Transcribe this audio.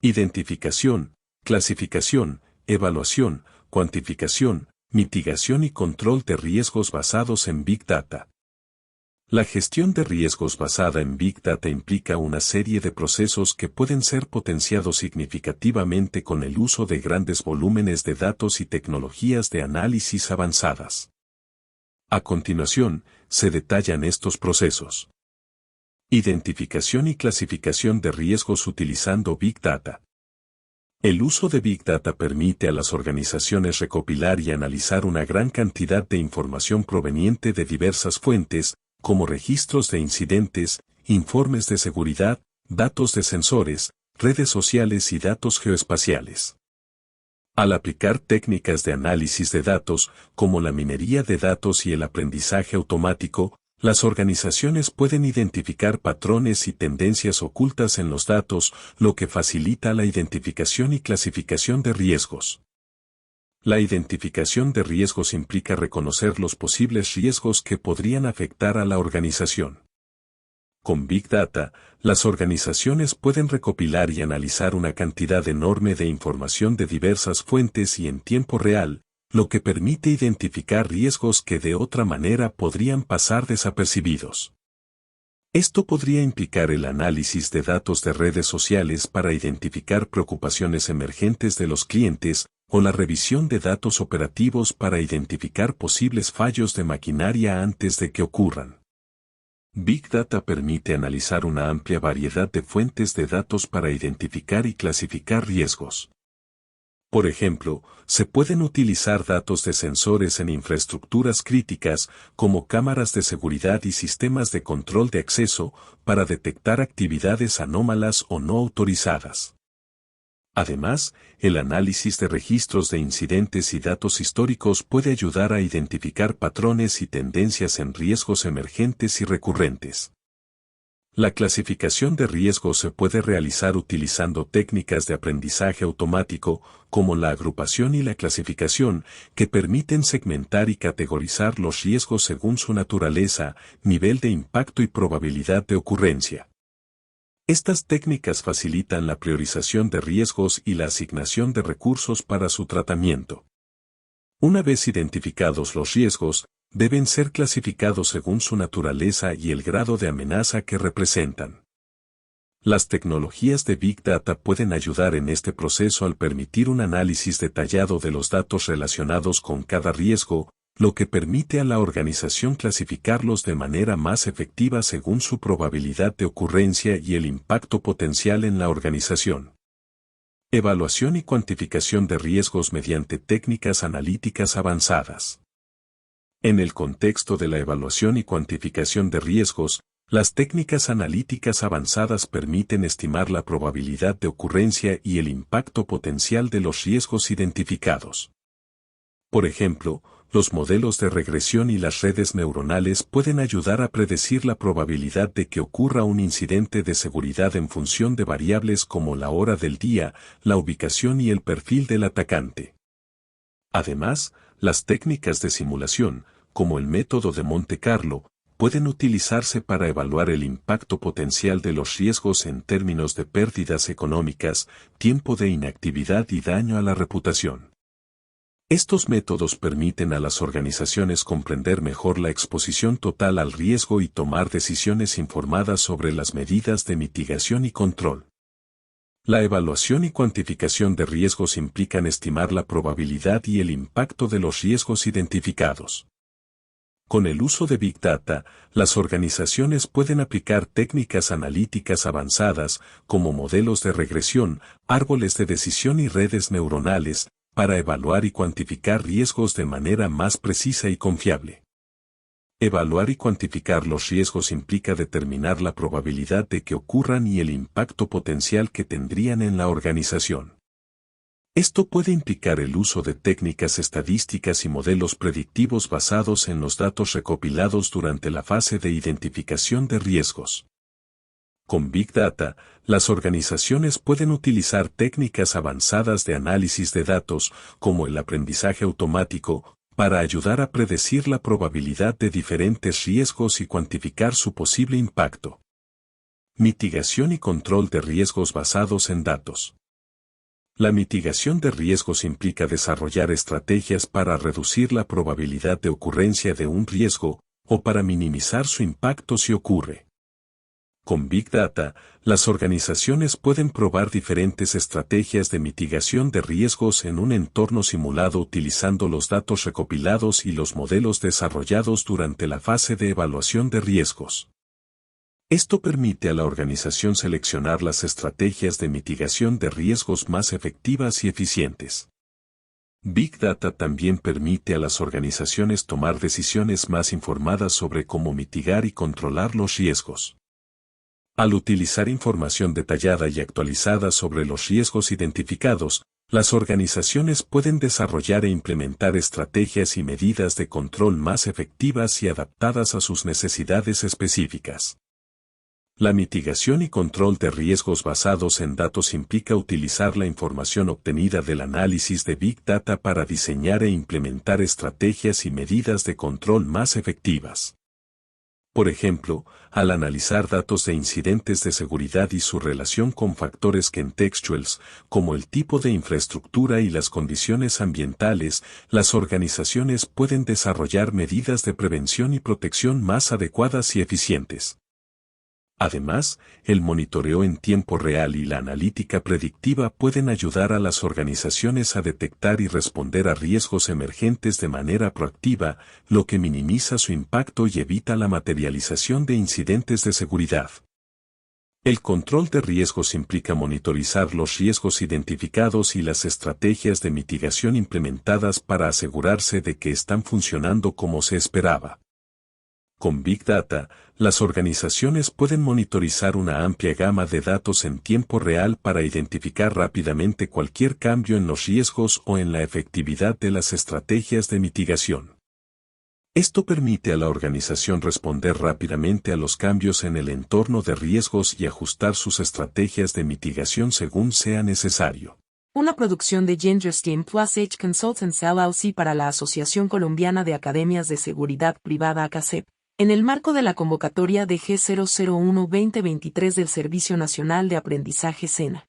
Identificación, clasificación, evaluación, cuantificación, mitigación y control de riesgos basados en Big Data. La gestión de riesgos basada en Big Data implica una serie de procesos que pueden ser potenciados significativamente con el uso de grandes volúmenes de datos y tecnologías de análisis avanzadas. A continuación, se detallan estos procesos. Identificación y clasificación de riesgos utilizando Big Data. El uso de Big Data permite a las organizaciones recopilar y analizar una gran cantidad de información proveniente de diversas fuentes, como registros de incidentes, informes de seguridad, datos de sensores, redes sociales y datos geoespaciales. Al aplicar técnicas de análisis de datos, como la minería de datos y el aprendizaje automático, las organizaciones pueden identificar patrones y tendencias ocultas en los datos, lo que facilita la identificación y clasificación de riesgos. La identificación de riesgos implica reconocer los posibles riesgos que podrían afectar a la organización. Con Big Data, las organizaciones pueden recopilar y analizar una cantidad enorme de información de diversas fuentes y en tiempo real, lo que permite identificar riesgos que de otra manera podrían pasar desapercibidos. Esto podría implicar el análisis de datos de redes sociales para identificar preocupaciones emergentes de los clientes, o la revisión de datos operativos para identificar posibles fallos de maquinaria antes de que ocurran. Big Data permite analizar una amplia variedad de fuentes de datos para identificar y clasificar riesgos. Por ejemplo, se pueden utilizar datos de sensores en infraestructuras críticas, como cámaras de seguridad y sistemas de control de acceso, para detectar actividades anómalas o no autorizadas. Además, el análisis de registros de incidentes y datos históricos puede ayudar a identificar patrones y tendencias en riesgos emergentes y recurrentes. La clasificación de riesgos se puede realizar utilizando técnicas de aprendizaje automático, como la agrupación y la clasificación, que permiten segmentar y categorizar los riesgos según su naturaleza, nivel de impacto y probabilidad de ocurrencia. Estas técnicas facilitan la priorización de riesgos y la asignación de recursos para su tratamiento. Una vez identificados los riesgos, deben ser clasificados según su naturaleza y el grado de amenaza que representan. Las tecnologías de Big Data pueden ayudar en este proceso al permitir un análisis detallado de los datos relacionados con cada riesgo, lo que permite a la organización clasificarlos de manera más efectiva según su probabilidad de ocurrencia y el impacto potencial en la organización. Evaluación y cuantificación de riesgos mediante técnicas analíticas avanzadas. En el contexto de la evaluación y cuantificación de riesgos, las técnicas analíticas avanzadas permiten estimar la probabilidad de ocurrencia y el impacto potencial de los riesgos identificados. Por ejemplo, los modelos de regresión y las redes neuronales pueden ayudar a predecir la probabilidad de que ocurra un incidente de seguridad en función de variables como la hora del día, la ubicación y el perfil del atacante. Además, las técnicas de simulación, como el método de Monte Carlo, pueden utilizarse para evaluar el impacto potencial de los riesgos en términos de pérdidas económicas, tiempo de inactividad y daño a la reputación. Estos métodos permiten a las organizaciones comprender mejor la exposición total al riesgo y tomar decisiones informadas sobre las medidas de mitigación y control. La evaluación y cuantificación de riesgos implican estimar la probabilidad y el impacto de los riesgos identificados. Con el uso de Big Data, las organizaciones pueden aplicar técnicas analíticas avanzadas, como modelos de regresión, árboles de decisión y redes neuronales, para evaluar y cuantificar riesgos de manera más precisa y confiable. Evaluar y cuantificar los riesgos implica determinar la probabilidad de que ocurran y el impacto potencial que tendrían en la organización. Esto puede implicar el uso de técnicas estadísticas y modelos predictivos basados en los datos recopilados durante la fase de identificación de riesgos. Con Big Data, las organizaciones pueden utilizar técnicas avanzadas de análisis de datos, como el aprendizaje automático, para ayudar a predecir la probabilidad de diferentes riesgos y cuantificar su posible impacto. Mitigación y control de riesgos basados en datos. La mitigación de riesgos implica desarrollar estrategias para reducir la probabilidad de ocurrencia de un riesgo, o para minimizar su impacto si ocurre. Con Big Data, las organizaciones pueden probar diferentes estrategias de mitigación de riesgos en un entorno simulado utilizando los datos recopilados y los modelos desarrollados durante la fase de evaluación de riesgos. Esto permite a la organización seleccionar las estrategias de mitigación de riesgos más efectivas y eficientes. Big Data también permite a las organizaciones tomar decisiones más informadas sobre cómo mitigar y controlar los riesgos. Al utilizar información detallada y actualizada sobre los riesgos identificados, las organizaciones pueden desarrollar e implementar estrategias y medidas de control más efectivas y adaptadas a sus necesidades específicas. La mitigación y control de riesgos basados en datos implica utilizar la información obtenida del análisis de Big Data para diseñar e implementar estrategias y medidas de control más efectivas. Por ejemplo, al analizar datos de incidentes de seguridad y su relación con factores contextuales, como el tipo de infraestructura y las condiciones ambientales, las organizaciones pueden desarrollar medidas de prevención y protección más adecuadas y eficientes. Además, el monitoreo en tiempo real y la analítica predictiva pueden ayudar a las organizaciones a detectar y responder a riesgos emergentes de manera proactiva, lo que minimiza su impacto y evita la materialización de incidentes de seguridad. El control de riesgos implica monitorizar los riesgos identificados y las estrategias de mitigación implementadas para asegurarse de que están funcionando como se esperaba. Con Big Data, las organizaciones pueden monitorizar una amplia gama de datos en tiempo real para identificar rápidamente cualquier cambio en los riesgos o en la efectividad de las estrategias de mitigación. Esto permite a la organización responder rápidamente a los cambios en el entorno de riesgos y ajustar sus estrategias de mitigación según sea necesario. Una producción de Ginger Steam Plus H Consultants LLC para la Asociación Colombiana de Academias de Seguridad Privada ACACEP, en el marco de la convocatoria de G001-2023 del Servicio Nacional de Aprendizaje SENA.